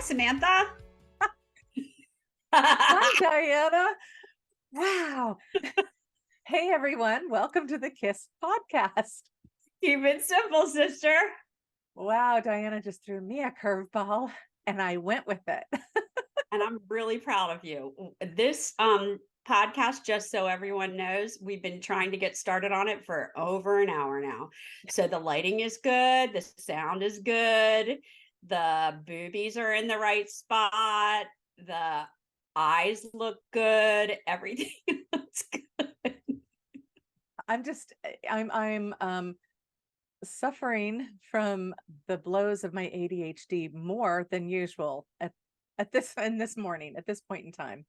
Samantha. Hi, Diana. Wow. Hey, everyone. Welcome to the KISS podcast. Keep it simple, sister. Wow, Diana just threw me a curveball and I went with it. And I'm really proud of you. This podcast, just so everyone knows, we've been trying to get started on it for over an hour now. So the lighting is good, the sound is good, the boobies are in the right spot, the eyes look good, everything looks good. I'm suffering from the blows of my ADHD more than usual at this morning, at this point in time.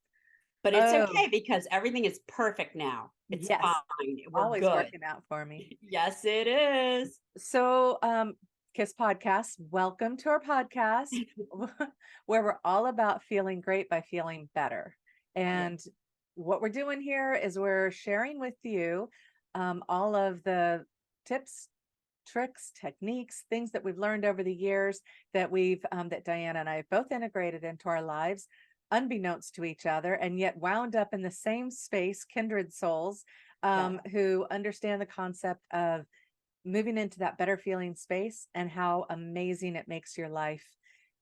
But it's okay because everything is perfect now. It's Yes, fine. We're always good. working out for me. Yes, it is. So, KISS podcast, welcome to our podcast where we're all about feeling great by feeling better. And what we're doing here is we're sharing with you all of the tips, tricks, techniques, things that we've learned over the years that that Diana and I have both integrated into our lives, unbeknownst to each other, and yet wound up in the same space, kindred souls who understand the concept of moving into that better feeling space and how amazing it makes your life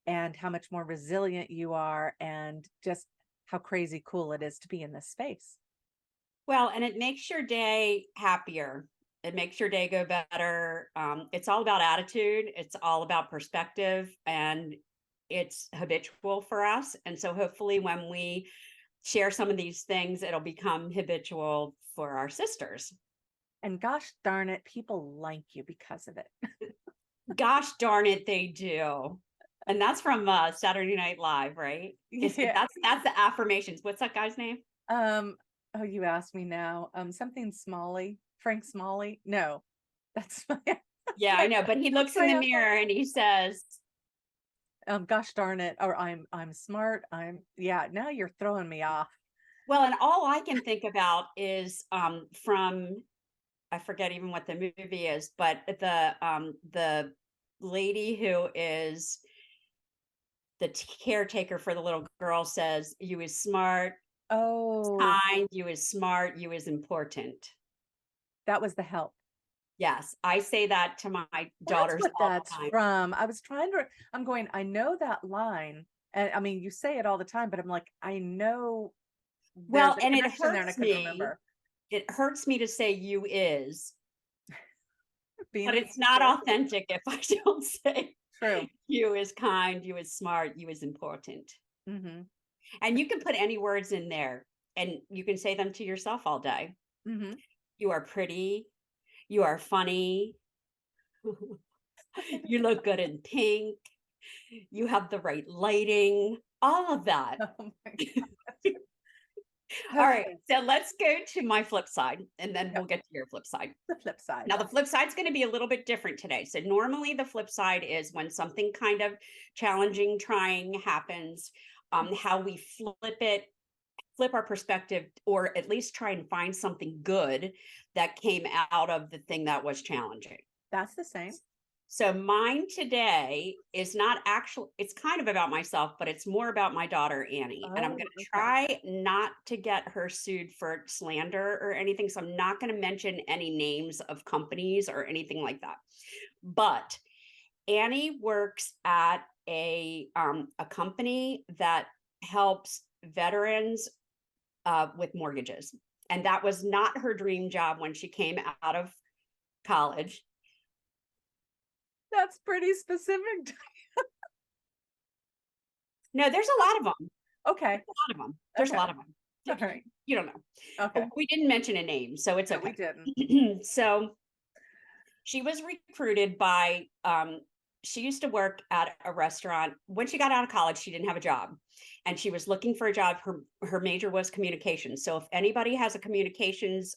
and how much more resilient you are and just how crazy cool it is to be in this space. Well, and it makes your day happier. It makes your day go better. It's all about attitude. It's all about perspective, and it's habitual for us. And so hopefully when we share some of these things, it'll become habitual for our sisters. And gosh darn it, people like you because of it. Gosh darn it, they do. And that's from Saturday Night Live, right? Yeah. That's the affirmations. What's that guy's name? Oh, you asked me now. Something Smalley, Frank Smalley. No, that's yeah, I know. But he looks in the mirror and he says, gosh darn it, or I'm smart. Now you're throwing me off. Well, and all I can think about is from, I forget even what the movie is, but the lady who is the caretaker for the little girl says, "You is smart, kind, you is smart, you is important." That was The Help. Yes, I say that to my daughters. That's what that's from. I was trying to. I'm going. I know that line, and I mean, you say it all the time, but I'm like, I know. Well, and it hurts me. It hurts me to say "you is," but it's not authentic if I don't say true. You is kind, you is smart, you is important. Mm-hmm. And you can put any words in there and you can say them to yourself all day. Mm-hmm. You are pretty. You are funny. You look good in pink. You have the right lighting. All of that. Oh my God. All right. So let's go to my flip side and then we'll get to your flip side. The flip side. Now, the flip side is going to be a little bit different today. So normally the flip side is when something kind of challenging, trying happens, how we flip our perspective, or at least try and find something good that came out of the thing that was challenging. That's the same. So mine today is not actually, it's kind of about myself, but it's more about my daughter, Annie. And I'm going to try not to get her sued for slander or anything. So I'm not going to mention any names of companies or anything like that. But Annie works at a company that helps veterans with mortgages. And that was not her dream job when she came out of college. That's pretty specific. No, there's a lot of them. Okay. There's a lot of them. All right. You don't know. Okay. But we didn't mention a name, so it's okay. We didn't. So she was recruited by, she used to work at a restaurant. When she got out of college, she didn't have a job. And she was looking for a job. Her major was communications. So if anybody has a communications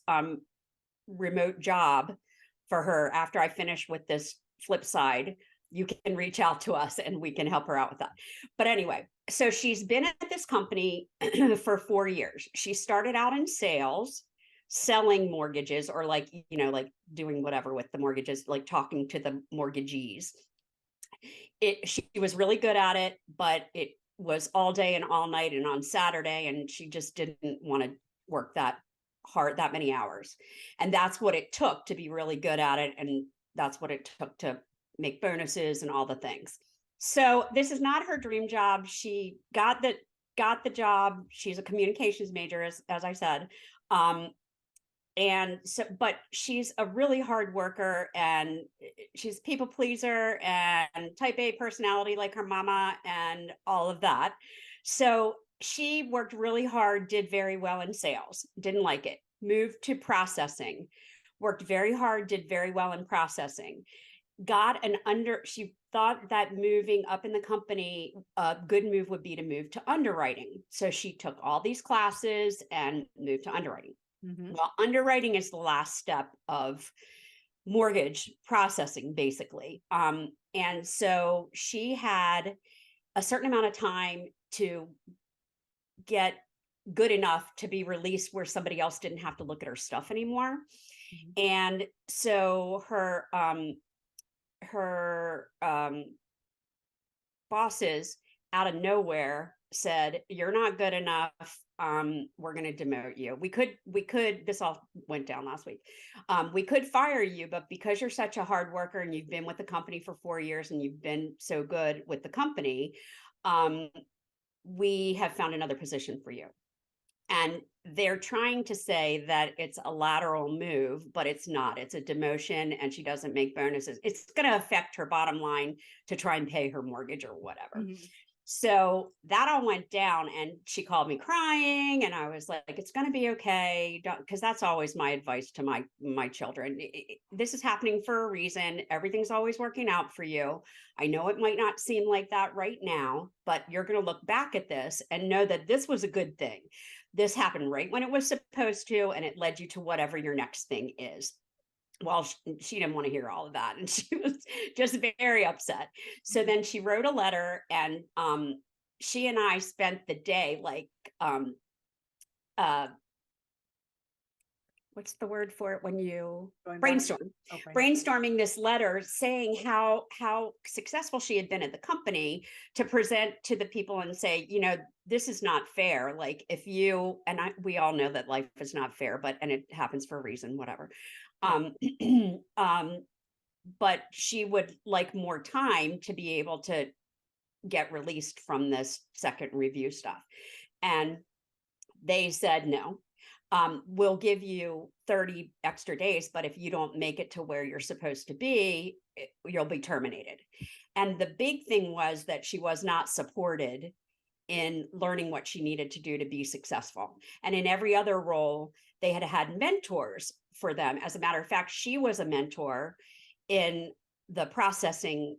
remote job for her after I finish with this flip side, you can reach out to us and we can help her out with that. But anyway, so she's been at this company for 4 years. She started out in sales, selling mortgages, or like doing whatever with the mortgages, like talking to the mortgagees. she was really good at it, but it was all day and all night and on Saturday, and she just didn't want to work that hard, that many hours. And that's what it took to be really good at it. And that's what it took to make bonuses and all the things. So this is not her dream job. She got the job. She's a communications major, as I said. And so, but she's a really hard worker, and she's a people pleaser and type A personality like her mama and all of that. So she worked really hard, did very well in sales, didn't like it, moved to processing, worked very hard, did very well in processing, she thought that moving up in the company, a good move would be to move to underwriting. So she took all these classes and moved to underwriting. Well, underwriting is the last step of mortgage processing, basically. And so she had a certain amount of time to get good enough to be released where somebody else didn't have to look at her stuff anymore. And so her bosses out of nowhere said, "You're not good enough. We're going to demote you. We could, this all went down last week. We could fire you, but because you're such a hard worker and you've been with the company for 4 years and you've been so good with the company, we have found another position for you." And they're trying to say that it's a lateral move, but it's not. It's a demotion, and she doesn't make bonuses. It's going to affect her bottom line to try and pay her mortgage or whatever. So that all went down, and she called me crying, and I was like, "It's going to be okay," because that's always my advice to my children. This is happening for a reason. Everything's always working out for you. I know it might not seem like that right now, but you're going to look back at this and know that this was a good thing. This happened right when it was supposed to, and it led you to whatever your next thing is. Well, she didn't want to hear all of that, and she was just very upset. So then she wrote a letter, and she and I spent the day like what's the word for it when you brainstorming this letter, saying how successful she had been at the company, to present to the people and say, this is not fair. Like, if you and I, we all know that life is not fair, and it happens for a reason, whatever. But she would like more time to be able to get released from this second review stuff. And they said, no, we'll give you 30 extra days, but if you don't make it to where you're supposed to be, you'll be terminated. And the big thing was that she was not supported in learning what she needed to do to be successful. And in every other role, they had mentors for them. As a matter of fact, she was a mentor in the processing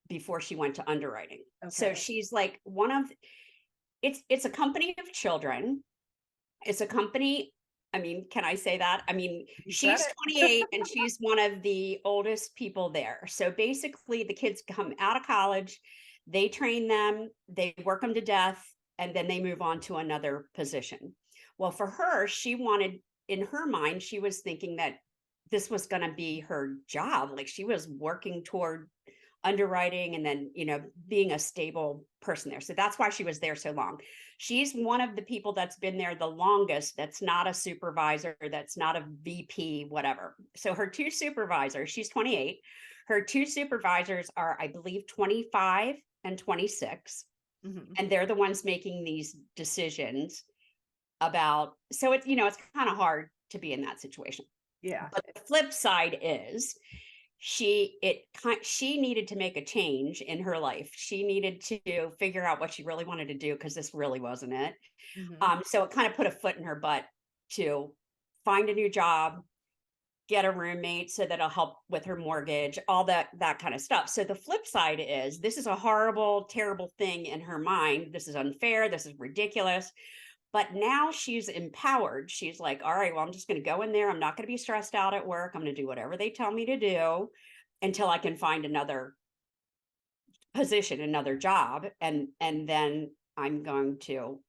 before she went to underwriting. Okay. So she's like it's a company of children. It's a company. I mean, can I say that? I mean, she's 28 and she's one of the oldest people there. So basically the kids come out of college, they train them, they work them to death, and then they move on to another position. Well, for her, she wanted, in her mind, she was thinking that this was going to be her job. Like, she was working toward underwriting and then, being a stable person there. So that's why she was there so long. She's one of the people that's been there the longest. That's not a supervisor. That's not a VP, whatever. So her two supervisors, she's 28. Her two supervisors are, I believe, 25 and 26. And they're the ones making these decisions about, so it's, it's kind of hard to be in that situation. Yeah. But the flip side is she needed to make a change in her life. She needed to figure out what she really wanted to do, because this really wasn't it. So it kind of put a foot in her butt to find a new job, get a roommate so that'll help with her mortgage, all that kind of stuff. So the flip side is, this is a horrible, terrible thing in her mind. This is unfair. This is ridiculous. But now she's empowered. She's like, all right, well, I'm just going to go in there. I'm not going to be stressed out at work. I'm going to do whatever they tell me to do until I can find another position, another job. And then I'm going to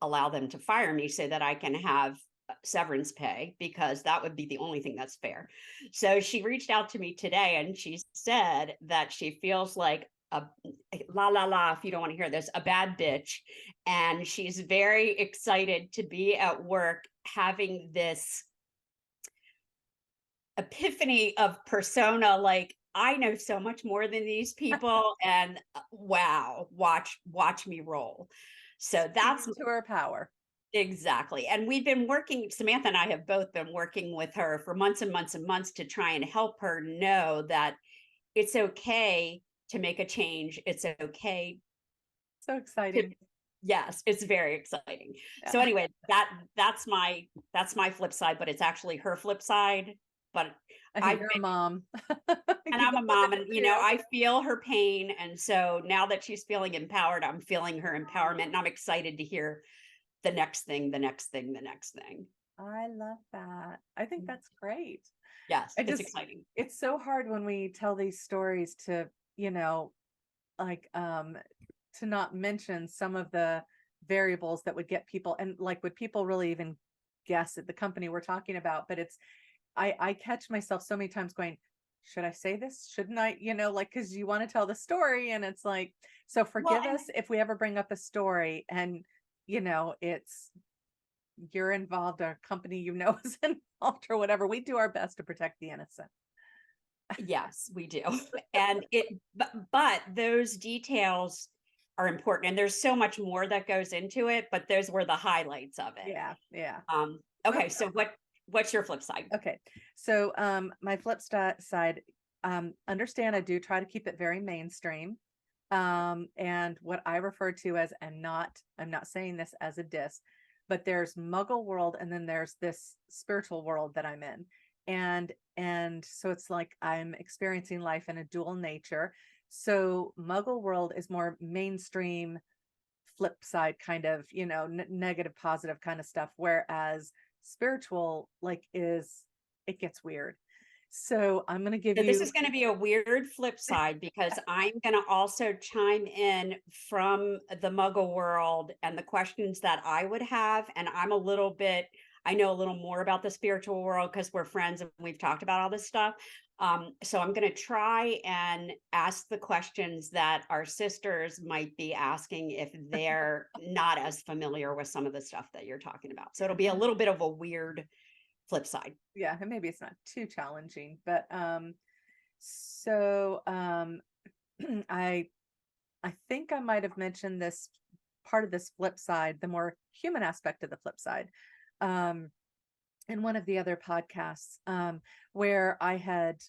allow them to fire me so that I can have severance pay, because that would be the only thing that's fair. So she reached out to me today and she said that she feels like a if you don't want to hear this, a bad bitch. And she's very excited to be at work having this epiphany of persona, like, I know so much more than these people, and wow, watch me roll. So that's To her power. exactly. And we've been working, Samantha and I have both been working with her for months and months and months to try and help her know that it's okay to make a change. It's okay So to, exciting. yes, it's very exciting. So Yeah. anyway, that's my flip side, but it's actually her flip side. But I've You're a mom. and You I'm a know what mom, to and do. I feel her pain. And so now that she's feeling empowered, I'm feeling her empowerment, and I'm excited to hear the next thing, the next thing, the next thing. I love that. I think that's great. Yes, I it's just, exciting. it's so hard when we tell these stories to, you know, like to not mention some of the variables that would get people, and like would people really even guess at the company we're talking about? But it's, I catch myself so many times going, should I say this? Shouldn't I? You know, like, because you want to tell the story, and it's like, so Well, forgive and us if we ever bring up a story and, it's you're involved, or company is involved, or whatever. We do our best to protect the innocent. yes, we do. And but those details are important, and there's so much more that goes into it, but those were the highlights of it. Yeah, yeah. Okay, so what's your flip side? Okay. So my side, understand I do try to keep it very mainstream. And what I refer to as, and I'm not saying this as a diss, but there's muggle world and then there's this spiritual world that I'm in. And so it's like I'm experiencing life in a dual nature. So muggle world is more mainstream, flip side kind of, negative, positive kind of stuff. Whereas spiritual, like, it gets weird. So I'm going to give So this you, is going to be a weird flip side, because I'm going to also chime in from the muggle world and the questions that I would have. And I know a little more about the spiritual world because we're friends and we've talked about all this stuff. So I'm going to try and ask the questions that our sisters might be asking if they're not as familiar with some of the stuff that you're talking about. So it'll be a little bit of a weird flip side. yeah, and maybe it's not too challenging, but so I I think I might have mentioned this part of this flip side, the more human aspect of the flip side, um, in one of the other podcasts, where I had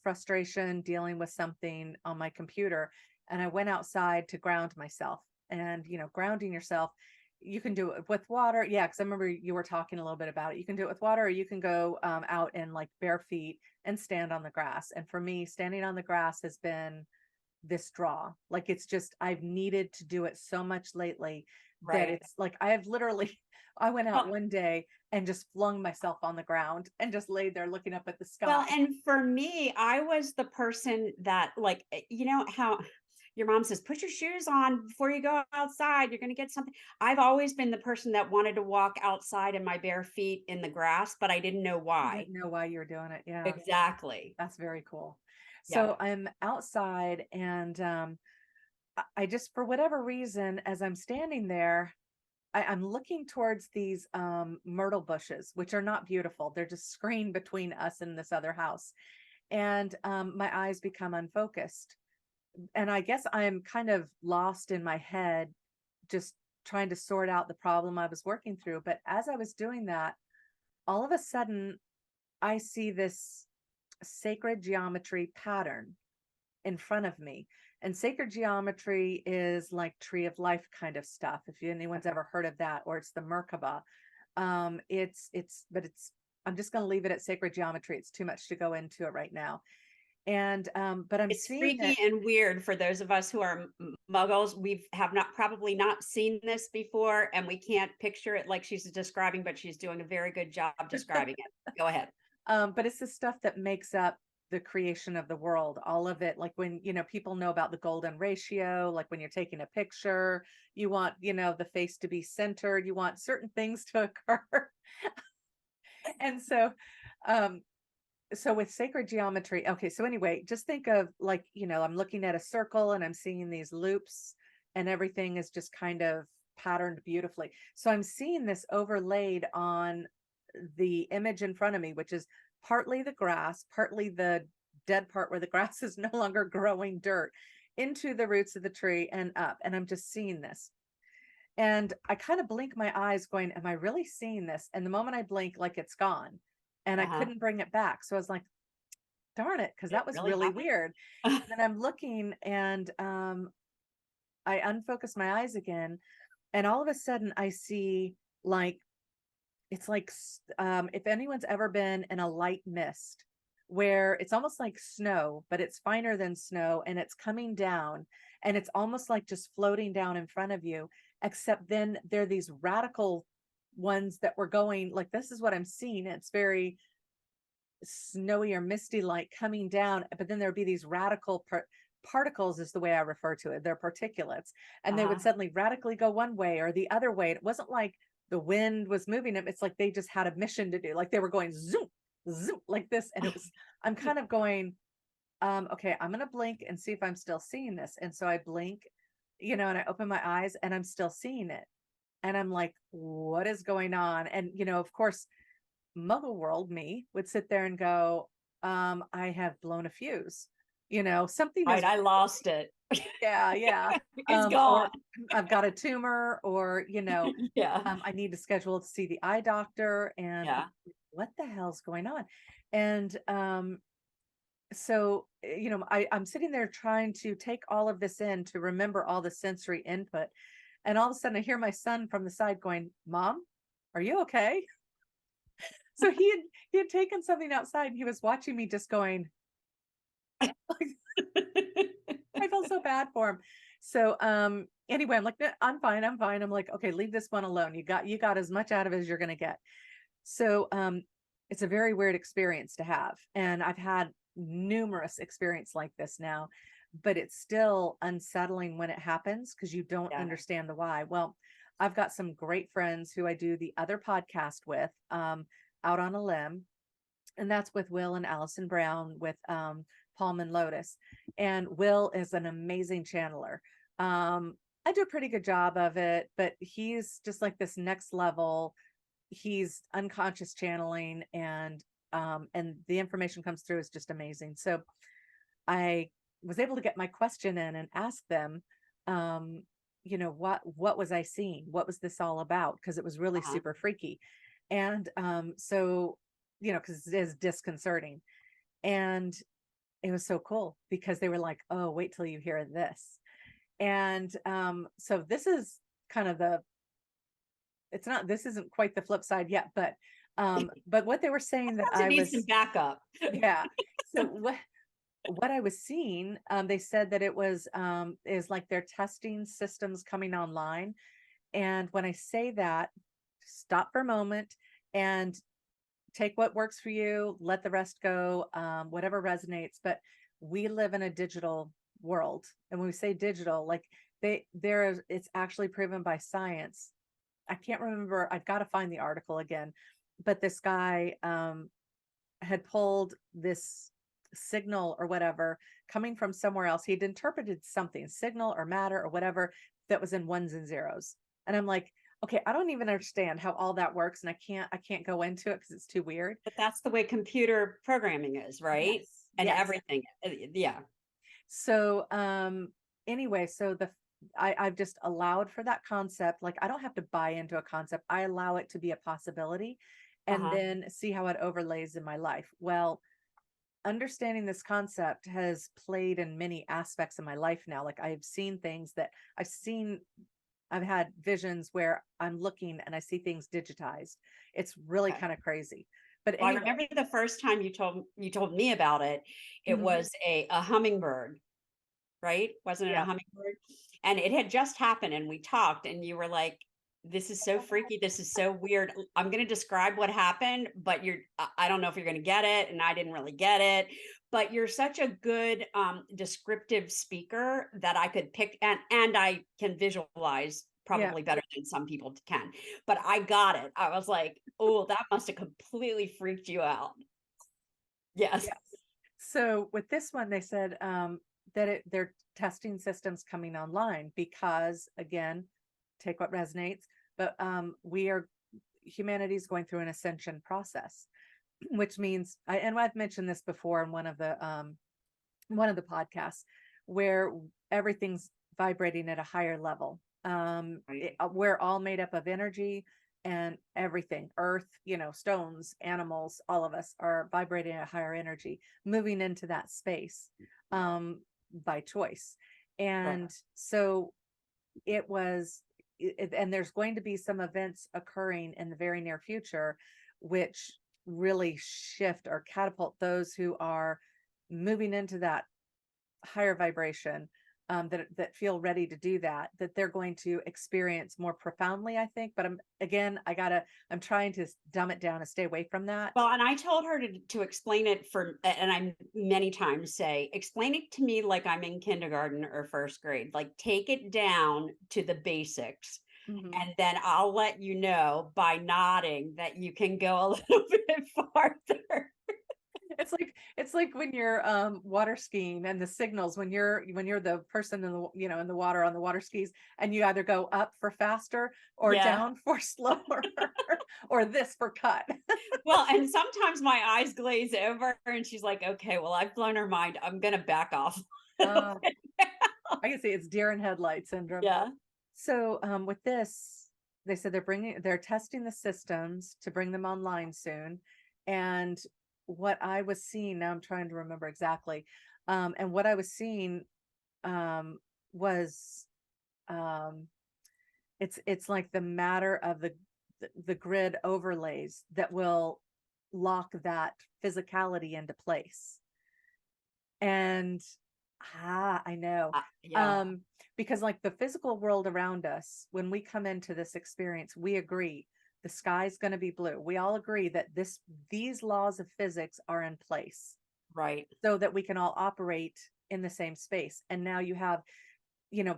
frustration dealing with something on my computer, and I went outside to ground myself. And grounding yourself, you can do it with water. Yeah, because I remember you were talking a little bit about it. You can do it with water, or you can go out in like bare feet and stand on the grass. And for me, standing on the grass has been this draw. Like, it's just, I've needed to do it so much lately that Right. it's like I have literally I went out Well, one day and just flung myself on the ground and just laid there looking up at the Well, sky. and for me, I was the person that, like, you know how your mom says, put your shoes on before you go outside, you're going to get something. I've always been the person that wanted to walk outside in my bare feet in the grass, but I didn't know I why. didn't know why you were doing it. Yeah, Exactly. that's very cool. Yeah. So I'm outside, and I just, for whatever reason, as I'm standing there, I'm looking towards these myrtle bushes, which are not beautiful. They're just screened between us and this other house. And my eyes become unfocused. And I guess I'm kind of lost in my head, just trying to sort out the problem I was working through. But as I was doing that, all of a sudden, I see this sacred geometry pattern in front of me. And sacred geometry is like tree of life kind of stuff. If anyone's ever heard of that, or it's the Merkaba. But it's, I'm just going to leave it at sacred geometry. It's too much to go into it right now. And but I'm It's seeing freaky it. and weird for those of us who are muggles. We have not probably not seen this before, and we can't picture it like she's describing, but she's doing a very good job describing it. Go ahead. But it's the stuff that makes up the creation of the world, all of it. Like when, people know about the golden ratio, like when you're taking a picture, you want, the face to be centered, you want certain things to occur. And um, so with sacred geometry, okay, so anyway, just think of like, I'm looking at a circle and I'm seeing these loops and everything is just kind of patterned beautifully. So I'm seeing this overlaid on the image in front of me, which is partly the grass, partly the dead part where the grass is no longer growing dirt into the roots of the tree and up. And I'm just seeing this. And I kind of blink my eyes going, am I really seeing this? And the moment I blink, like it's gone. And I Uh-huh. couldn't bring it back. So I was like, darn it, because Did it that was really really happen? weird. And then I'm looking and I unfocus my eyes again. And all of a sudden I see like, it's like if anyone's ever been in a light mist where it's almost like snow, but it's finer than snow and it's coming down and it's almost like just floating down in front of you, except then there are these radical ones that were going like, this is what I'm seeing. It's very snowy or misty like coming down, but then there'd be these radical particles is the way I refer to it. They're particulates, and they would Uh-huh. suddenly radically go one way or the other way. It wasn't like the wind was moving them. It's like they just had a mission to do. Like they were going zoom, zoom like this. And it was, I'm kind of going, okay, I'm going to blink and see if I'm still seeing this. And so I blink, and I open my eyes and I'm still seeing it. And I'm like, what is going on? And, of course, muggle world me would sit there and go, I have blown a fuse, something Right, is, I lost it. yeah, yeah. It's gone. Or I've got a tumor, or, Yeah. I need to schedule to see the eye doctor. And I'm Yeah. like, what the hell's going on? And so, I'm sitting there trying to take all of this in to remember all the sensory input. And all of a sudden I hear my son from the side going, Mom, are you okay? So he had taken something outside and he was watching me just going, I felt so bad for him. So anyway, I'm like, "No, I'm fine, I'm fine." I'm like, okay, leave this one alone. You got as much out of it as you're gonna get. So it's a very weird experience to have. And I've had numerous experience like this now, but it's still unsettling when it happens because you don't Yeah. understand the why. Well, I've got some great friends who I do the other podcast with, Out on a Limb, and that's with Will and Allison Brown with Palm and Lotus. And Will is an amazing channeler. I do a pretty good job of it, but he's just like this next level. He's unconscious channeling, and the information comes through is just amazing. So I was able to get my question in and ask them, what was I seeing? What was this all about? Because it was really Uh-huh. super freaky. And so, because it is disconcerting. And it was so cool because they were like, oh, wait till you hear this. And so this is kind of this isn't quite the flip side yet, but what they were saying that Sometimes it I needs some was, backup. yeah. So what I was seeing, they said that it was is like their testing systems coming online. And when I say that, stop for a moment and take what works for you, let the rest go, whatever resonates. But we live in a digital world. And when we say digital, like it's actually proven by science. I can't remember, I've got to find the article again, but this guy had pulled this signal or whatever coming from somewhere else. He'd interpreted something, signal or matter or whatever, that was in ones and zeros. And I'm like, okay, I don't even understand how all that works. And I can't go into it because it's too weird. But that's the way computer programming is, right? Yes. And Yes. everything. Yeah. So anyway, so I've just allowed for that concept. Like I don't have to buy into a concept. I allow it to be a possibility and Uh-huh. then see how it overlays in my life. Well, understanding this concept has played in many aspects of my life now. Like I've seen things that I've had visions where I'm looking and I see things digitized. It's really Okay. kind of crazy. But Well, I anyway, remember the first time you told me about it, it mhm, was a hummingbird, right? Wasn't it a yeah. hummingbird? And it had just happened and we talked and you were like, this is so freaky. This is so weird. I'm going to describe what happened, but I don't know if you're going to get it. And I didn't really get it, but you're such a good descriptive speaker that I could pick, and I can visualize Yeah. probably better than some people can. But I got it. I was like, oh, that must have completely freaked you out. Yes. Yes. So with this one, they said that they're testing systems coming online because, again, take what resonates, but humanity's going through an ascension process, which means and I've mentioned this before in one of the podcasts, where everything's vibrating at a higher level. Right. We're all made up of energy, and everything, earth, stones, animals, all of us are vibrating at a higher energy, moving into that space by choice. Right. And so it was, and there's going to be some events occurring in the very near future, which really shift or catapult those who are moving into that higher vibration, that feel ready to do that they're going to experience more profoundly, I think. But I'm trying to dumb it down and stay away from that. Well, and I told her to explain it and I many times say, explain it to me like I'm in kindergarten or first grade, like take it down to the basics. Mhm. And then I'll let you know by nodding that you can go a little bit farther. It's like when you're water skiing, and the signals, when you're the person in the in the water on the water skis, and you either go up for faster or Yeah. down for slower or this for cut. Well, and sometimes my eyes glaze over and she's like, okay, well, I've blown her mind. I'm going to back off. uh, I can see it's deer in headlight syndrome. Yeah. So with this, they said they're testing the systems to bring them online soon. And what I was seeing, now I'm trying to remember exactly. And what I was seeing was um it's like the matter of the grid overlays that will lock that physicality into place. And I know. Yeah. Because like the physical world around us, when we come into this experience, we agree the sky's going to be blue. We all agree that these laws of physics are in place Right. so that we can all operate in the same space. And now you have,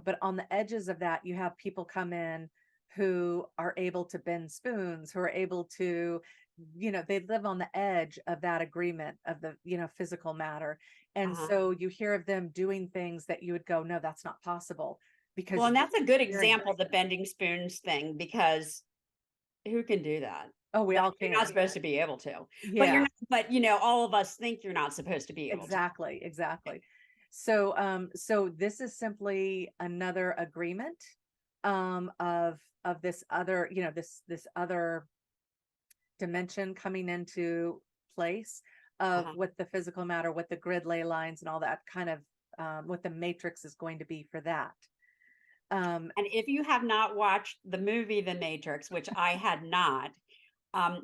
but on the edges of that, you have people come in who are able to bend spoons, who are able to, they live on the edge of that agreement of the, physical matter. And Uh-huh. so you hear of them doing things that you would go, no, that's not possible, because Well, and that's a good hearing example, the this. bending spoons thing, because who can do that? Oh, we all You're not can. supposed to be able to, but you're Yeah, not, but all of us think you're not supposed to be able to. exactly. So this is simply another agreement of this other, this other dimension coming into place of Uh-huh. what the physical matter, what the grid ley lines and all that kind of, what the matrix is going to be for that. And if you have not watched the movie The Matrix, which I had not, um,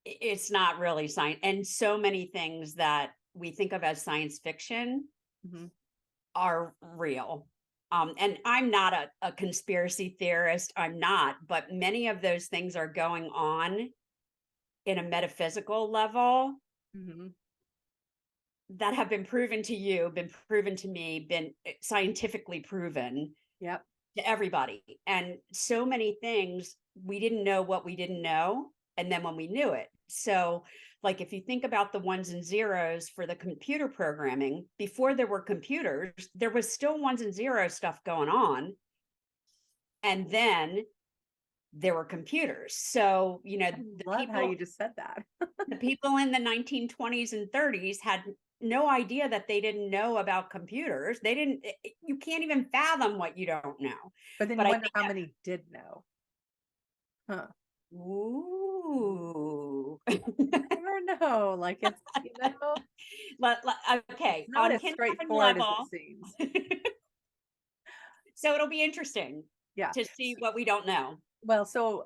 it's not really science. And so many things that we think of as science fiction Mhm. are real. And I'm not a conspiracy theorist. I'm not, but many of those things are going on in a metaphysical level Mhm. that have been proven to you, been proven to me, been scientifically proven Yep. to everybody. And so many things we didn't know what we didn't know. And then when we knew it. So, like, if you think about the ones and zeros for the computer programming, before there were computers, there was still ones and zeros stuff going on. And then there were computers. So, I love how you just said that. the people in the 1920s and 30s had no idea that they didn't know about computers. They didn't, you can't even fathom what you don't know. But then But you I wonder think how many did know. Huh. ooh. You never know. Like it's, Okay, it's not on as kindergarten straightforward as it level. seems. So it'll be interesting Yeah. to see what we don't know. Well, so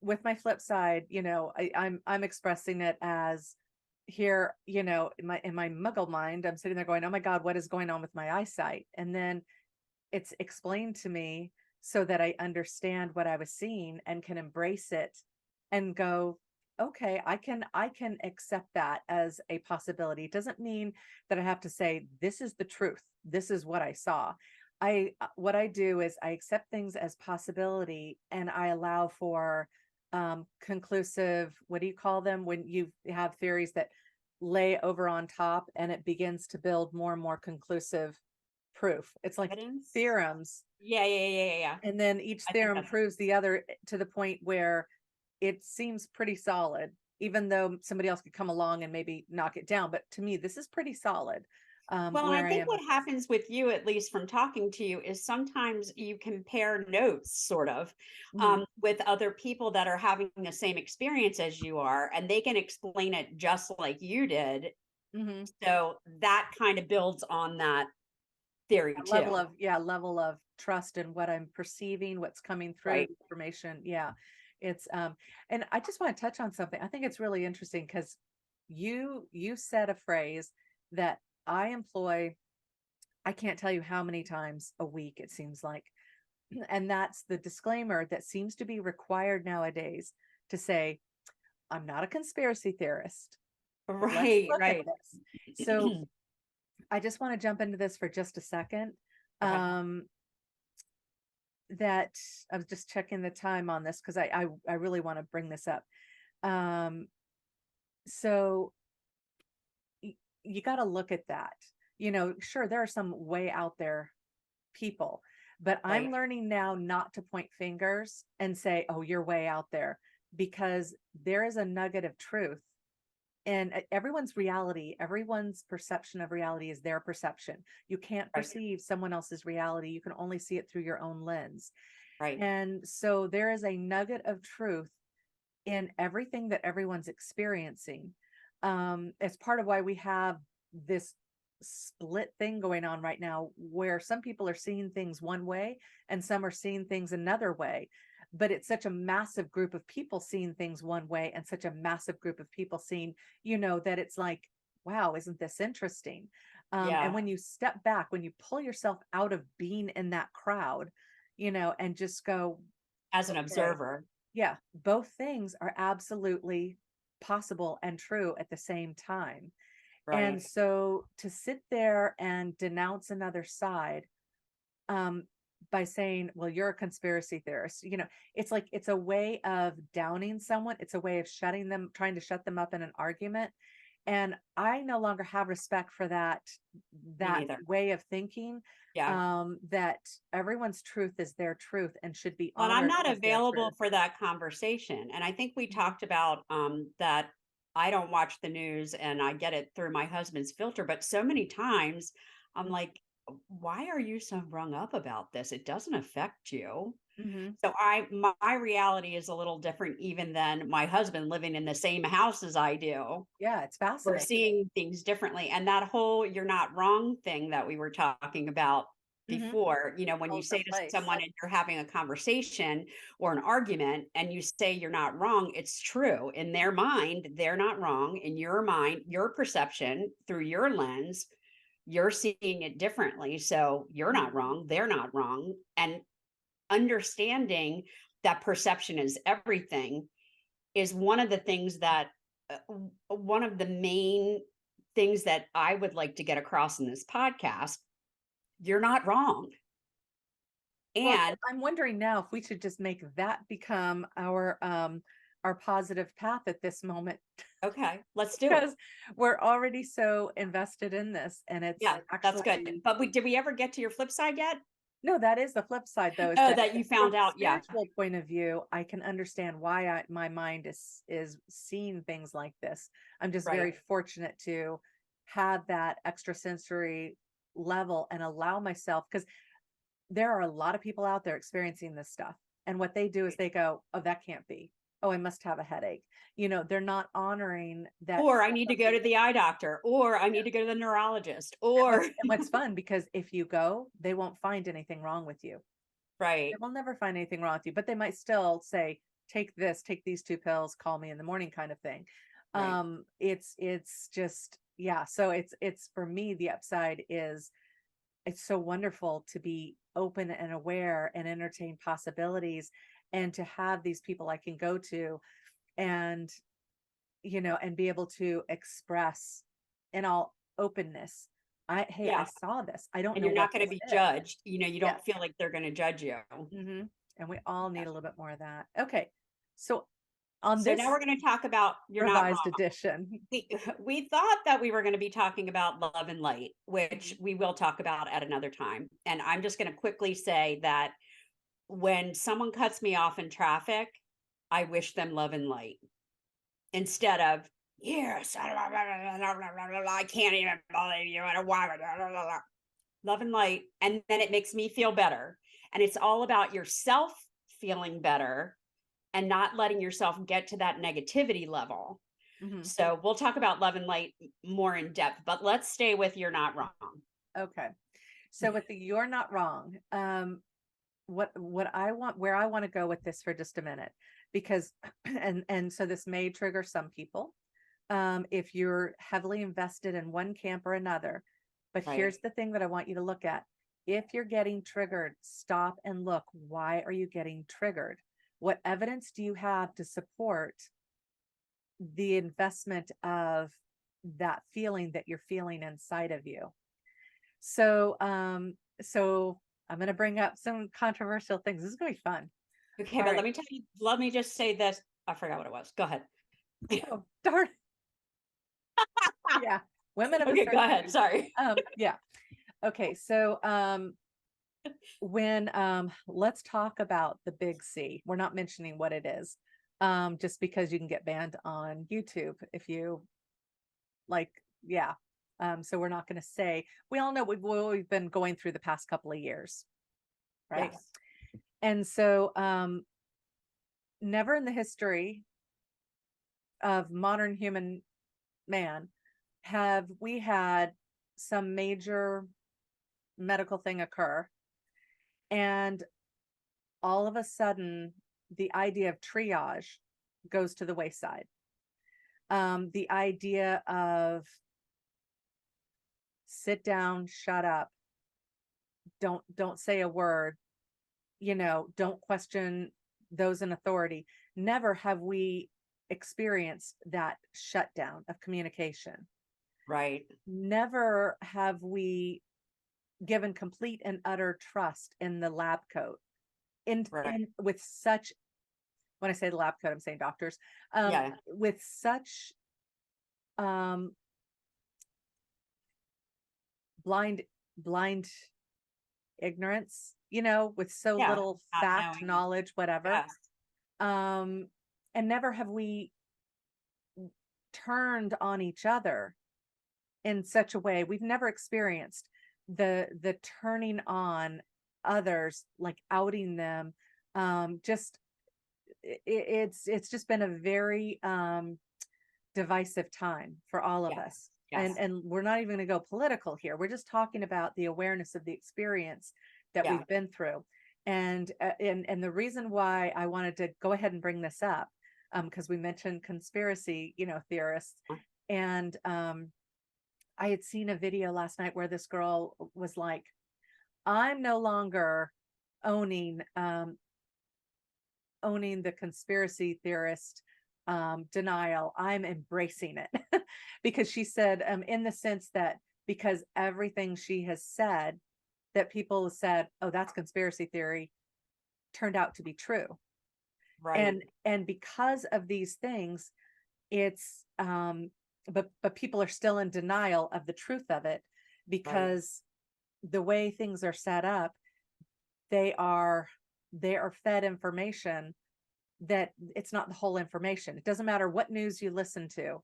with my flip side, I'm expressing it as here, in my muggle mind, I'm sitting there going, oh my God, what is going on with my eyesight? And then it's explained to me so that I understand what I was seeing and can embrace it and go, okay, I can accept that as a possibility. It doesn't mean that I have to say this is the truth. This is what I saw. What I do is I accept things as possibility, and I allow for conclusive, what do you call them when you have theories that lay over on top and it begins to build more and more conclusive proof. It's like Evidence. theorems, Yeah. and then each I think theorem that's proves the other to the point where it seems pretty solid, even though somebody else could come along and maybe knock it down. But to me, this is pretty solid, well, and I where I think am what with this. happens with you, at least from talking to you, is sometimes you compare notes sort of Mhm, with other people that are having the same experience as you are, and they can explain it just like you did. mhm. So that kind of builds on that theory Level too. of, yeah, level of trust in what I'm perceiving, what's coming through, Right. the information. Yeah. It's and I just want to touch on something. I think it's really interesting because you said a phrase that I employ, I can't tell you how many times a week it seems like. And that's the disclaimer that seems to be required nowadays to say, I'm not a conspiracy theorist. Let's Right, look at right. this. So I just want to jump into this for just a second. Okay. Um, that I was just checking the time on this because I really want to bring this up. Um, so you got to look at that. Sure, there are some way out there people, but Right. I'm learning now not to point fingers and say, "Oh, you're way out there," because there is a nugget of truth. And everyone's reality, everyone's perception of reality is their perception. You can't Right. perceive someone else's reality. You can only see it through your own lens. Right. And so there is a nugget of truth in everything that everyone's experiencing. It's part of why we have this split thing going on right now, where some people are seeing things one way and some are seeing things another way. But it's such a massive group of people seeing things one way and such a massive group of people seeing, that it's like, wow, isn't this interesting? And Yeah. when you step back, when you pull yourself out of being in that crowd, and just go, As an okay, observer. yeah, both things are absolutely possible and true at the same time. And Right. so to sit there and denounce another side, um, by saying, well, you're a conspiracy theorist, it's like it's a way of downing someone. It's a way of shutting them, trying to shut them up in an argument. And I no longer have respect for Me that neither. way of thinking, Yeah. that everyone's truth is their truth and should be Well, and I'm honored not as their available truth. for that conversation. And I think we Mhm. talked about that I don't watch the news and I get it through my husband's filter, but so many times I'm like, why are you so rung up about this? It doesn't affect you. Mhm. So my reality is a little different even than my husband living in the same house as I do. Yeah, it's We're fascinating. seeing things differently. And that whole "you're not wrong" thing that we were talking about Mhm. before, when you Holds no say to place. someone and you're having a conversation or an argument and you say you're not wrong, it's true. In their mind, they're not wrong. In your mind, your perception through your lens, you're seeing it differently. So you're not Mhm. wrong, they're not wrong. And understanding that perception is everything is one of the things that one of the main things that I would like to get across in this podcast. You're not wrong. Well, And I'm wondering now if we should just make that become our positive path at this moment, okay, let's do it. because we're already so invested in this, and it's Yeah, that's good. actually, But did we ever get to your flip side yet? no, that is the flip side though, is Oh, that that you from found a out. Yeah. spiritual point of view, I can understand why my mind is seeing things like this. I'm just Right. very fortunate to have that extrasensory level and allow myself, because there are a lot of people out there experiencing this stuff. And what they do is they go, oh, that can't be. Oh, I must have a headache. They're not honoring that Or I that's need to go something to that, the eye doctor, or I need to go to the neurologist, and or what's fun, because if you go, they won't find anything wrong with you. They right, will never find anything wrong with you, but they might still say, take this, take these two pills, call me in the morning kind of thing. right. It's just, yeah. So it's for me, the upside is it's so wonderful to be open and aware and entertain possibilities, and to have these people I can go to. And and be able to express in all openness. Hey, I Yeah. saw this. I don't And know you're what not going to this be is. judged. You Yes. don't feel like they're going to judge you. And we all need a little bit more of that. Okay. So on So this now we're going to talk about You're Not revised Wrong. edition, We thought that we were going to be talking about love and light, which Mhm. we will talk about at another time. And I'm just going to quickly say that when someone cuts me off in traffic, I wish them love and light instead of, yes, I can't even believe you. I don't want it. Love and light. And then it makes me feel better. And it's all about yourself feeling better and not letting yourself get to that negativity level. Mhm. So we'll talk about love and light more in depth, but let's stay with You're Not Wrong. Okay. So with the You're Not Wrong, what I want, where I want to go with this for just a minute, because and so this may trigger some people if you're heavily invested in one camp or another. But Right. here's the thing that I want you to look at. If you're getting triggered, stop and look. Why are you getting triggered? What evidence do you have to support the investment of that feeling that you're feeling inside of you? So, so I'm going to bring up some controversial things. This is going to be fun. Okay, All but right. let me just say this. I forgot what it was. Go ahead. Oh, darn. Yeah. Women of a Okay, go certain ahead. age. Sorry. Yeah. Okay. So, when, let's talk about the big C. We're not mentioning what it is. Just because you can get banned on YouTube if you like, yeah. So we're not going to say, we all know what we've been going through the past couple of years, right? Yes. And so, never in the history of modern human man have we had some major medical thing occur, and all of a sudden the idea of triage goes to the wayside. The idea of sit down, shut up, don't say a word, don't question those in authority. Never have we experienced that shutdown of communication. Right. Never have we given complete and utter trust in the lab coat. Right. In with such, when I say the lab coat, I'm saying doctors, Yeah. with such um blind blind ignorance, with so Yeah. little Not fact, knowing. knowledge, whatever. Yes. Um, and never have we turned on each other in such a way. We've never experienced the turning on others, like outing them. Just it's just been a very divisive time for all of Yes. us. Yes. And we're not even going to go political here. We're just talking about the awareness of the experience that Yeah. we've been through. And the reason why I wanted to go ahead and bring this up, because we mentioned conspiracy, theorists, and I had seen a video last night where this girl was like, I'm no longer owning owning the conspiracy theorist denial. I'm embracing it. Because she said, in the sense that because everything she has said that people said, oh, that's conspiracy theory, turned out to be true. Right. And because of these things, it's but people are still in denial of the truth of it, Right. because the way things are set up, they are fed information that it's not the whole information. It doesn't matter what news you listen to.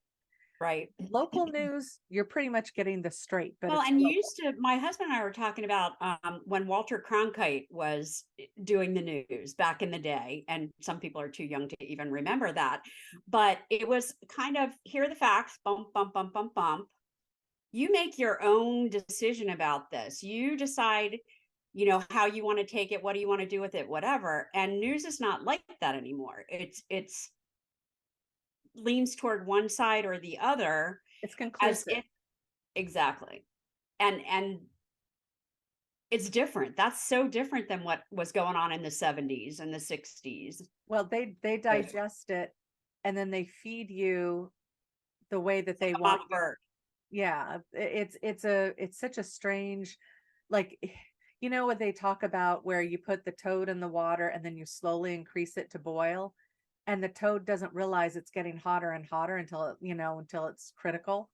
Right. Local news, you're pretty much getting the straight, but Well, it's and local. my husband and I were talking about when Walter Cronkite was doing the news back in the day, and some people are too young to even remember that. But it was kind of, here are the facts, bump, bump, bump, bump, bump. You make your own decision about this. You decide, how you want to take it, what do you want to do with it, whatever. And news is not like that anymore. It's leans toward one side or the other, It's as conclusive. if exactly. And it's different. That's so different than what was going on in the 70s and the 60s. Well, they Right. digest it, and then they feed you the way that they Like a want mama to. bird. Yeah, it's such a strange, like, you know what they talk about where you put the toad in the water and then you slowly increase it to boil, and the toad doesn't realize it's getting hotter and hotter until until it's critical.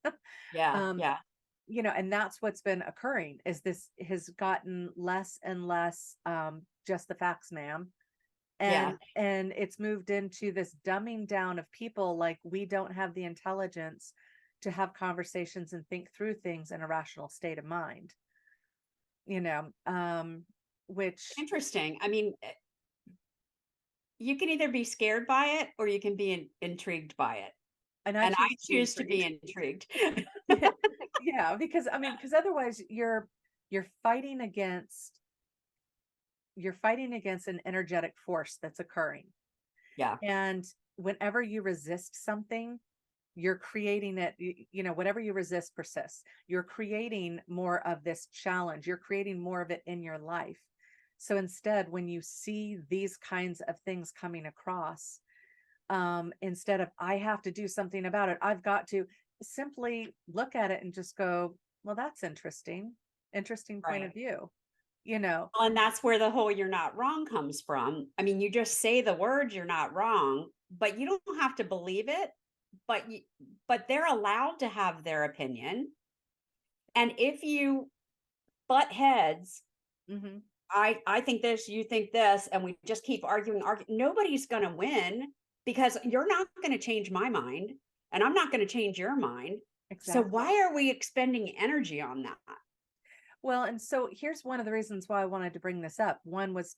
Yeah, um yeah, and that's what's been occurring, is this has gotten less and less, just the facts, ma'am. yeah. And it's moved into this dumbing down of people, like we don't have the intelligence to have conversations and think through things in a rational state of mind, you know which Interesting. I mean, you can either be scared by it or you can be intrigued by it. and I And I choose to be choose to be intrigued. intrigued. Yeah, because I mean, because otherwise you're fighting against you're fighting against an energetic force that's occurring. Yeah, And whenever you resist something, you're creating it. Whatever you resist persists. You're creating more of this challenge. You're creating more of it in your life. So instead, when you see these kinds of things coming across, instead of I have to do something about it, I've got to simply look at it and just go, well, that's interesting. Interesting point of right. view. You know, Well, and that's where the whole "you're not wrong" comes from. I mean, you just say the words "you're not wrong," but you don't have to believe it. But they're allowed to have their opinion. And if you butt heads, hmm I think this, you think this, and we just keep arguing. Nobody's going to win because you're not going to change my mind, and I'm not going to change your mind. So exactly. why are we expending energy on that? Well, and so here's one of the reasons why I wanted to bring this up. One was,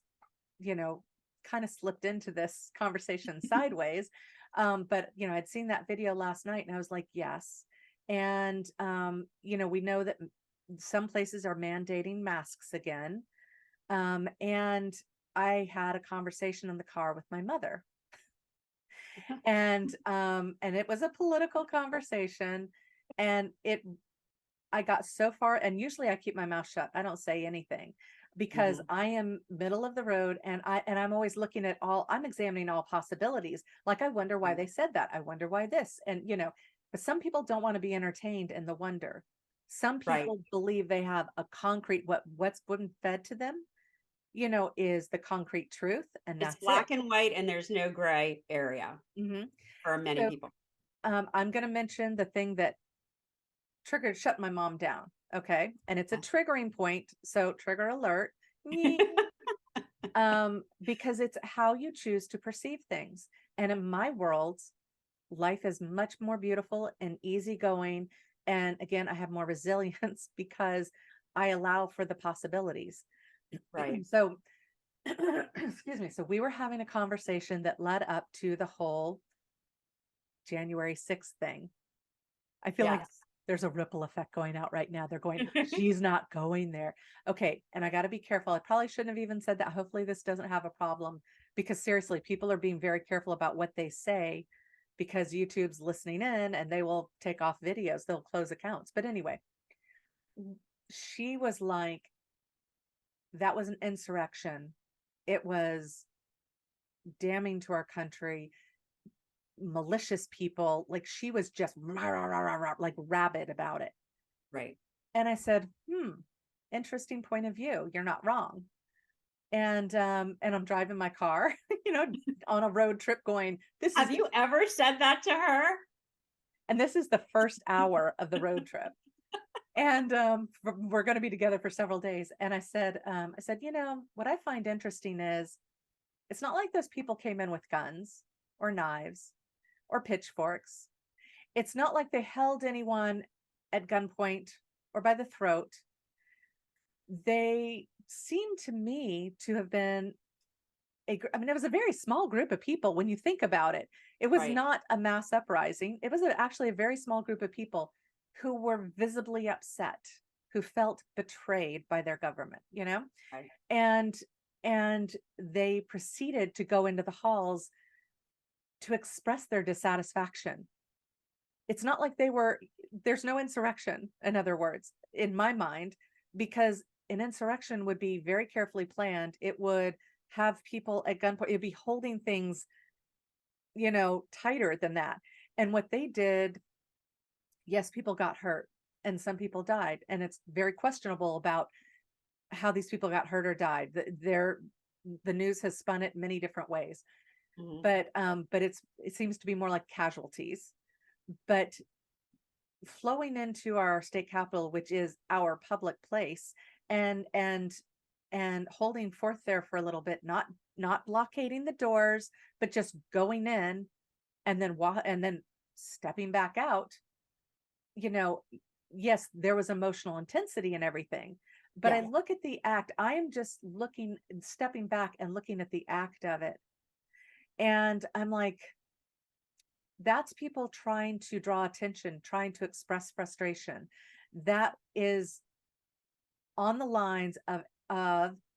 you know, kind of slipped into this conversation sideways. But I'd seen that video last night and I was like, yes. And we know that some places are mandating masks again. And I had a conversation in the car with my mother. And it was a political conversation. And I got so far, and usually I keep my mouth shut. I don't say anything because Mhm. I am middle of the road, and I'm always looking at I'm examining all possibilities. Like, I wonder why Right. they said that. I wonder why this. And but some people don't want to be entertained in the wonder. Some Right. people believe they have a concrete, what's been fed to them, is the concrete truth, and It's that's it. black and white, and there's no gray area hmm for many So people. I'm going to mention the thing that shut my mom down. Okay. And it's a Yeah. triggering point. So trigger alert. Because it's how you choose to perceive things. And in my world, life is much more beautiful and easygoing. And again, I have more resilience because I allow for the possibilities. Right. So, excuse me. So, we were having a conversation that led up to the whole January 6th thing. I feel like Yes. there's a ripple effect going out right now. They're going, she's not going there. Okay. And I got to be careful. I probably shouldn't have even said that. Hopefully, this doesn't have a problem because seriously, people are being very careful about what they say because YouTube's listening in and they will take off videos, they'll close accounts. But anyway, she was like, that was an insurrection. It was damning to our country, malicious people. Like, she was just rah, rah, rah, rah, rah, like rabid about it. Right. And I said, interesting point of view. You're not wrong. And I'm driving my car, on a road trip going, Have you ever said that to her? this is the first hour of the road trip. And we're going to be together for several days. And I said, what I find interesting is it's not like those people came in with guns or knives or pitchforks. It's not like they held anyone at gunpoint or by the throat. They seem to me to have been I mean, it was a very small group of people when you think about it. It was Right. not a mass uprising. It was actually a very small group of people who were visibly upset, who felt betrayed by their government, Right. and and they proceeded to go into the halls to express their dissatisfaction. It's not like there's no insurrection, in other words, in my mind, because an insurrection would be very carefully planned. It would have people at gunpoint, it'd be holding things, tighter than that. And what they did yes, people got hurt and some people died. And it's very questionable about how these people got hurt or died. The news has spun it many different ways. Mhm. But it seems to be more like casualties. But flowing into our state capitol, which is our public place, and holding forth there for a little bit, not blockading the doors, but just going in and then stepping back out. You know, yes, there was emotional intensity and everything, but I Yeah. look at the act. I am just looking and stepping back and looking at the act of it, and I'm like, that's people trying to draw attention, trying to express frustration. That is on the lines of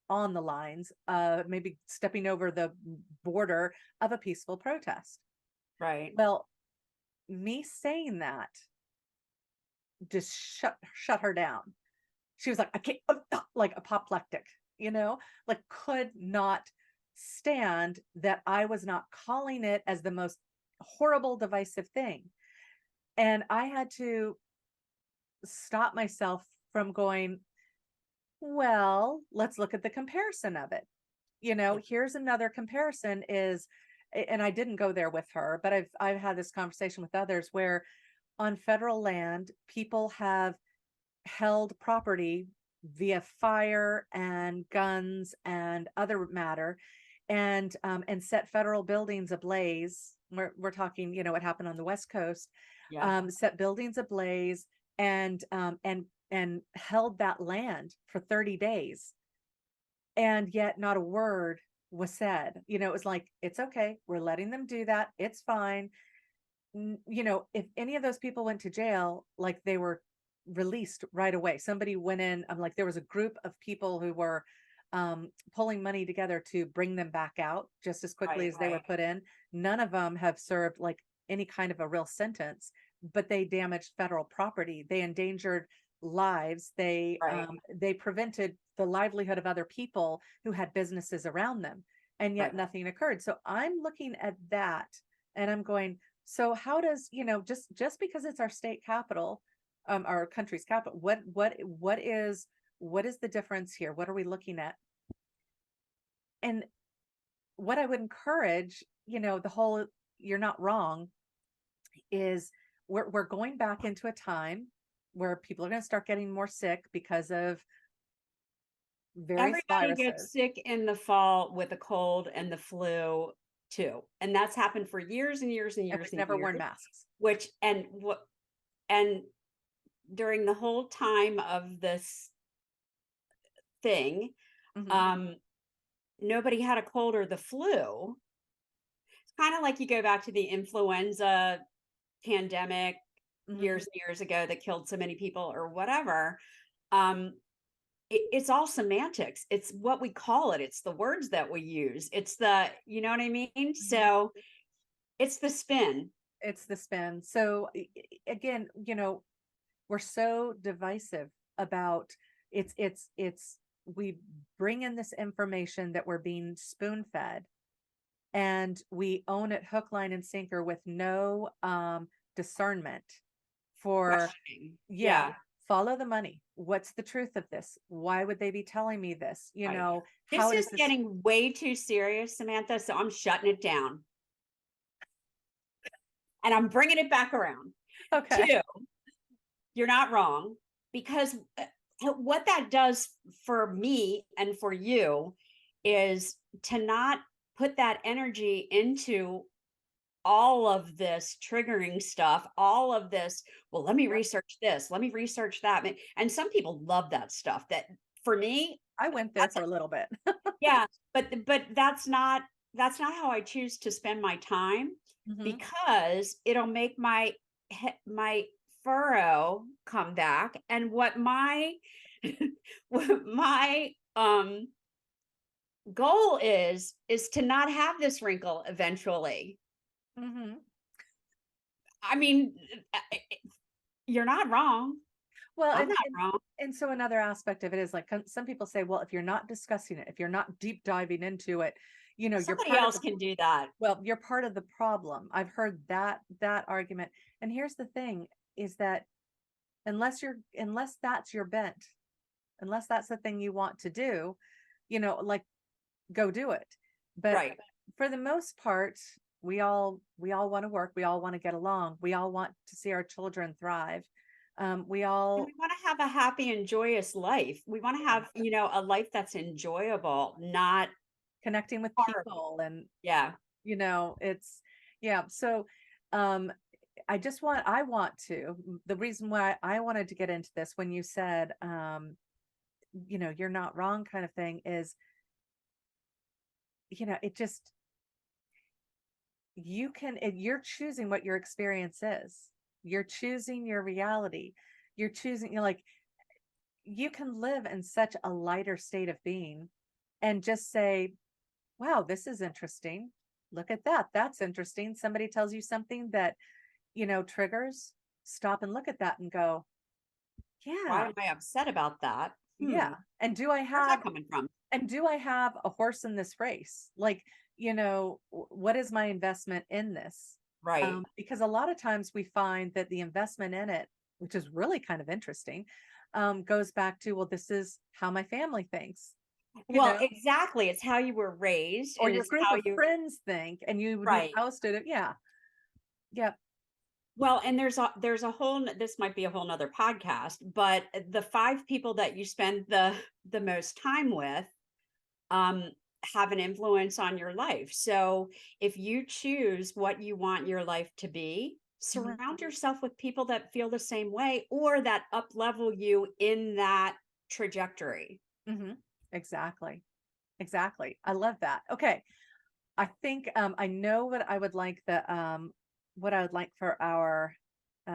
on the lines of maybe stepping over the border of a peaceful protest. Right. Well, me saying that just shut her down. She was like, I can't, like apoplectic, like could not stand that I was not calling it as the most horrible, divisive thing. And I had to stop myself from going, well, let's look at the comparison of it. Yeah. Here's another comparison is, and I didn't go there with her, but I've had this conversation with others where on federal land, people have held property via fire and guns and other matter, and set federal buildings ablaze. We're talking, what happened on the West Coast, Yeah. set buildings ablaze, and held that land for 30 days, and yet not a word was said. It was like, it's okay, we're letting them do that, it's fine. If any of those people went to jail, like they were released right away. Somebody went in, I'm like, there was a group of people who were pulling money together to bring them back out just as quickly Right. as they were Right. put in. None of them have served like any kind of a real sentence, but they damaged federal property. They endangered lives. Right. They prevented the livelihood of other people who had businesses around them, and yet Right. nothing occurred. So I'm looking at that and I'm going, so how does, just because it's our state capital, our country's capital, what is the difference here? What are we looking at? And what I would encourage, the whole you're not wrong is, we're going back into a time where people are going to start getting more sick because of various Everybody gets viruses. sick in the fall with a cold and the flu too. And that's happened for years and years and And years we've and never years, worn masks. which and during the whole time of this thing, Hmm. um, nobody had a cold or the flu. It's kind of like you go back to the influenza pandemic Hmm. years and years ago that killed so many people or whatever. Um, it's all semantics. It's what we call it. It's the words that we use. It's you know what I mean? Hmm. So it's the spin. It's the spin. So again, we're so divisive about, it's we bring in this information that we're being spoon fed, and we own it hook, line, and sinker with no discernment for, Questioning. yeah, Yeah. follow the money. What's the truth of this? Why would they be telling me this? Right. This How is does this? getting way too serious, Samantha. So I'm shutting it down and I'm bringing it back around. Okay. Two, you're not wrong, because what that does for me and for you is to not put that energy into all of this triggering stuff, all of this. Well, let me Yep. research this, let me research that. And some people love that stuff. That for me, I went there that's for a little bit. yeah, but that's not how I choose to spend my time, Hmm. because it'll make my furrow come back. And what my what my goal is to not have this wrinkle eventually. Hmm. I mean, you're not wrong. Well, I'm and, not and wrong. and so another aspect of it is like, some people say, well, if you're not discussing it, if you're not deep diving into it, you're Somebody part of else the, can do that. well, you're part of the problem. I've heard that argument. And here's the thing. is that unless that's your bent, unless that's the thing you want to do, like, go do it. But Right. for the most part, we all want to work, we all want to get along, we all want to see our children thrive. We And all we want to have a happy and joyous life. We want to Yeah, have, a life that's enjoyable, not connecting with horrible. people, and Yeah. it's yeah. So um I want to, the reason why I wanted to get into this when you said you're not wrong kind of thing is, it just, you're choosing what your experience is. You're choosing your reality. You're choosing, like, you can live in such a lighter state of being and just say, wow, this is interesting. Look at that. That's interesting. Somebody tells you something that, triggers, stop and look at that and go, Why yeah, am I upset about that? yeah. And Where's that coming from? do I have a horse in this race? Like, what is my investment in this? Right. Because a lot of times we find that the investment in it, which is really kind of interesting, goes back to, well, this is how my family thinks, you Well, know, exactly. It's how you were raised, or your is group how of you, friends think, and you've right. ousted it. Yeah. Yep. Well, and there's a whole, this might be a whole nother podcast, but the 5 people that you spend the most time with um have an influence on your life. So if you choose what you want your life to be, Mhm. surround yourself with people that feel the same way or that up level you in that trajectory. Mhm. Exactly. Exactly. I love that. Okay. I think I know what I would like for our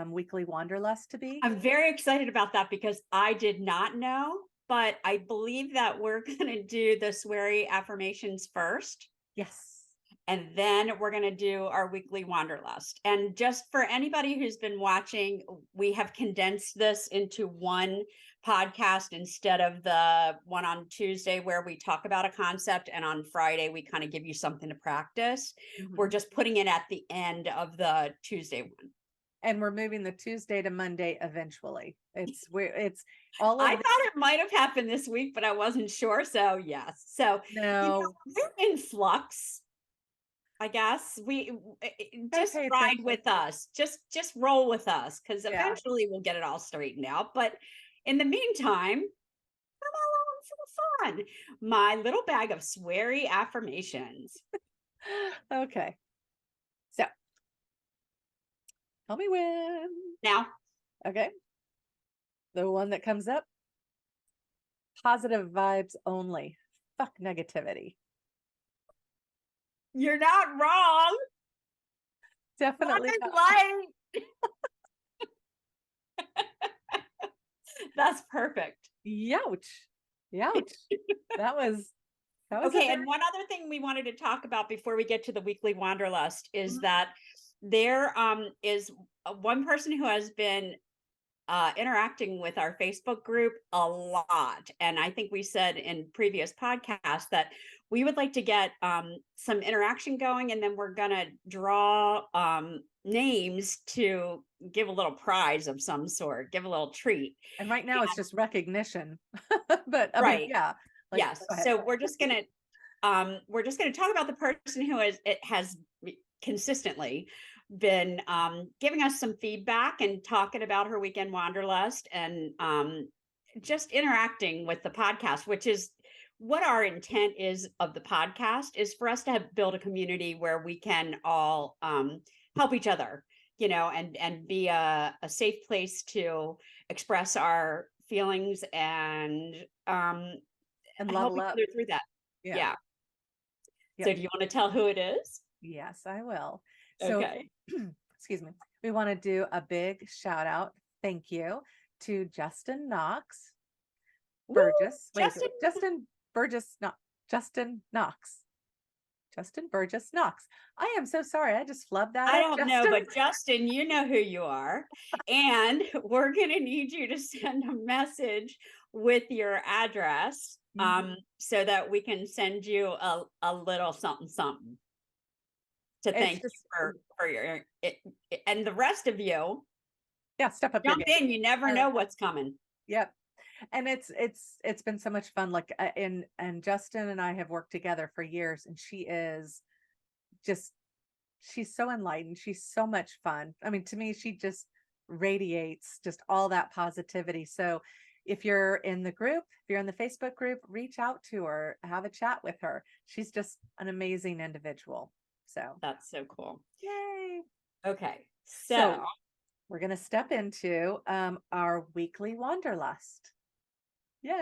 weekly wanderlust to be. I'm very excited about that because I did not know, but I believe that we're going to do the Sweary affirmations first. Yes. And then we're going to do our weekly Wanderlust. And just for anybody who's been watching, we have condensed this into one podcast instead of the one on Tuesday where we talk about a concept. And on Friday, we kind of give you something to practice. We're Mhm. just putting it at the end of the Tuesday one. And we're moving the Tuesday to Monday eventually. It's all I of this. thought it might have happened this week, but I wasn't sure. So, yes. So, No, we're in flux. I guess we gotta just pay ride attention. with us. Just roll with us because Yeah. eventually we'll get it all straightened out. But in the meantime, come along for the fun. My little bag of sweary affirmations. Okay. So tell me when. Now, Okay. The one that comes up, positive vibes only. Fuck negativity. you're not wrong. Love Definitely is not. light. That's perfect. Youch. Youch. That was a Okay, very and one other thing we wanted to talk about before we get to the weekly Wanderlust is Mhm. that there is one person who has been interacting with our Facebook group a lot. And I think we said in previous podcasts that we would like to get some interaction going, and then we're going to draw names to give a little prize of some sort, give a little treat. And right now it's just recognition. But I mean, Right. yeah. Like, Yes. go ahead. So we're just gonna talk about the person who has consistently been giving us some feedback and talking about her weekend wanderlust and just interacting with the podcast, which is what our intent is of the podcast, is for us to build a community where we can all help each other, and be a safe place to express our feelings and And help level each up. other through that. Yeah. Yeah. So Yep. do you want to tell who it is? Yes, I will. So, Okay. excuse me. We want to do a big shout out. Thank you to Justin Knox Woo! Burgess. Wait, Justin, Justin Burgess, not Justin Knox. Justin Burgess Knox. I am so sorry. I just flubbed that I up, don't know, Justin. but Justin, you know who you are. And we're going to need you to send a message with your address Mhm. so that we can send you a little something something to It's thank you just for your and the rest of you. Yeah, step up your Jump game. in. You never know what's coming. Yep. And it's been so much fun. Like and Justin and I have worked together for years, and just she's so enlightened. She's so much fun. I mean, to me, she just radiates just all that positivity. So if you're in the group, if you're in the Facebook group, reach out to her, have a chat with her. She's just an amazing individual. So That's so cool. yay. Okay. So So we're going to step into our weekly Wanderlust. Yay.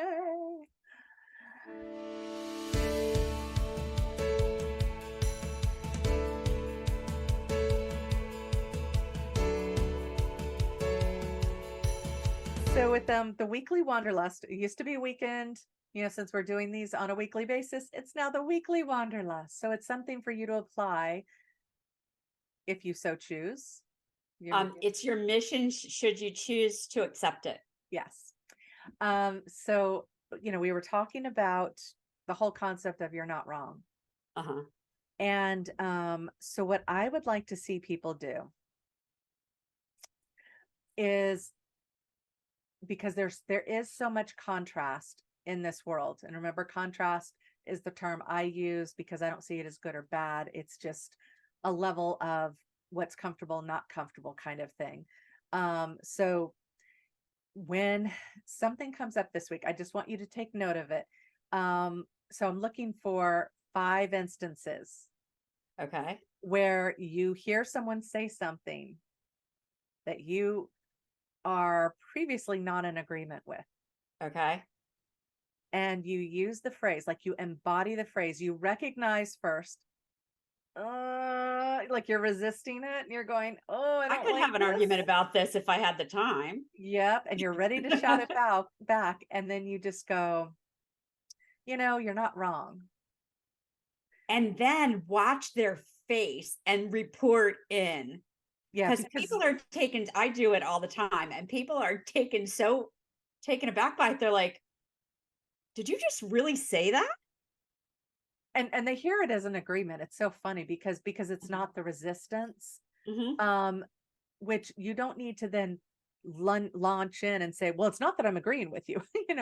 So with the weekly Wanderlust, it used to be weekend, since we're doing these on a weekly basis, it's now the weekly Wanderlust. So it's something for you to apply if you so choose. it's your mission should you choose to accept it. Yes. So, we were talking about the whole concept of you're not wrong. Uh-huh. And so what I would like to see people do is, because there is so much contrast in this world. And remember, contrast is the term I use because I don't see it as good or bad. It's just a level of what's comfortable, not comfortable kind of thing. So when something comes up this week, I just want you to take note of it. So I'm looking for 5 instances Okay. where you hear someone say something that you are previously not in agreement with. Okay. And you use the phrase, like you embody the phrase, you recognize first, like you're resisting it and you're going, oh, I I don't could like have an this. argument about this if I had the time. Yep. And you're ready to shout it back. And then you just go, you're not wrong. And then watch their face and report in. Yeah. Because Because, people are taken, I do it all the time, and people are taken aback by it. They're like, did you just really say that? and they hear it as an agreement. It's so funny because it's not the resistance, Mm-hmm. um, which you don't need to then launch in and say, well, it's not that I'm agreeing with you. You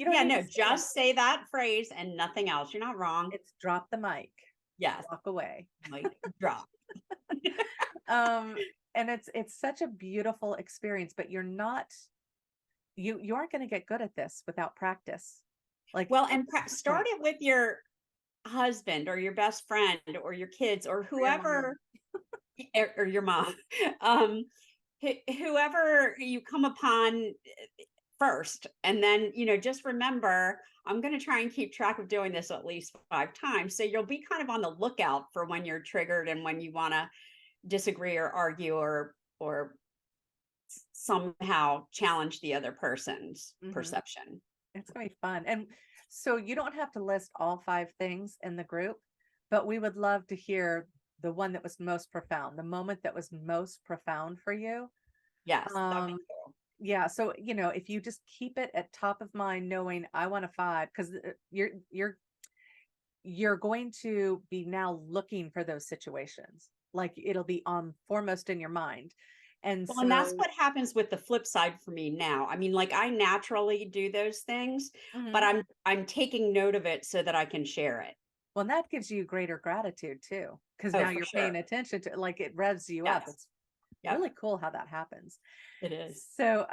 don't Yeah, need to no, say that. just say that phrase and nothing else. You're not wrong. It's drop the mic, Yes. walk away. Like drop. um and it's such a beautiful experience, but you aren't going to get good at this without practice. Like, Well, and start it with your husband or your best friend or your kids or for your mom. whoever, or your mom, um, whoever you come upon first. And then, just remember, I'm going to try and keep track of doing this at least 5 times. So you'll be kind of on the lookout for when you're triggered and when you want to disagree or argue or somehow challenge the other person's Mhm. perception. It's going to be fun. And so you don't have to list all 5 things in the group, but we would love to hear the one that was most profound, the moment that was most profound for you. Yes, that'd be Um, cool. yeah. So, if you just keep it at top of mind, knowing I want a 5, because you're going to be now looking for those situations. Like it'll be on foremost in your mind. And Well, and that's so, what happens with the flip side for me now. I mean, like I naturally do those things, but mhm. I'm taking note of it so that I can share it. Well, and that gives you greater gratitude too, because Oh, now for you're sure. paying attention to, like, it revs you up. Yes. It's Yep. really cool how that happens. It is. So,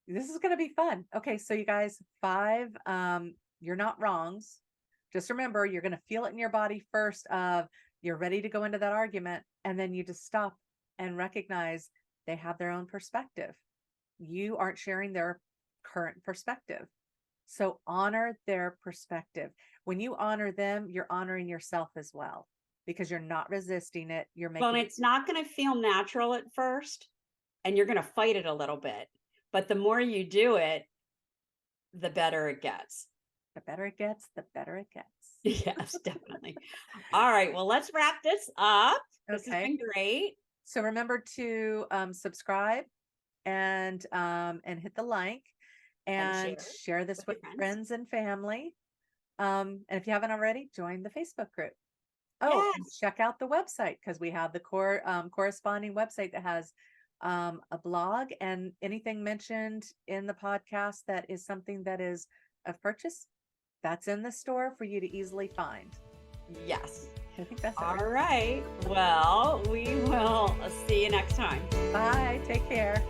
this is going to be fun. Okay. So you guys, 5, you're not wrongs. Just remember, you're going to feel it in your body first of you're ready to go into that argument. And then you just stop and recognize they have their own perspective. You aren't sharing their current perspective. So honor their perspective. When you honor them, you're honoring yourself as well, because you're not resisting it. You're Well, and making it. it's not going to feel natural at first, and you're going to fight it a little bit. But the more you do it, the better it gets. The better it gets, the better it gets. Yes, definitely. All right. Well, let's wrap this up. This has Okay. been great. So remember to subscribe and hit the like And and share share this with with your friends. friends and family. And if you haven't already, join the Facebook group. Oh, and Yes. check out the website, because we have the corresponding website that has a blog, and anything mentioned in the podcast that is something that is of purchase, that's in the store for you to easily find. Yes. I think that's All it. right. Well, we will see you next time. Bye. Take care.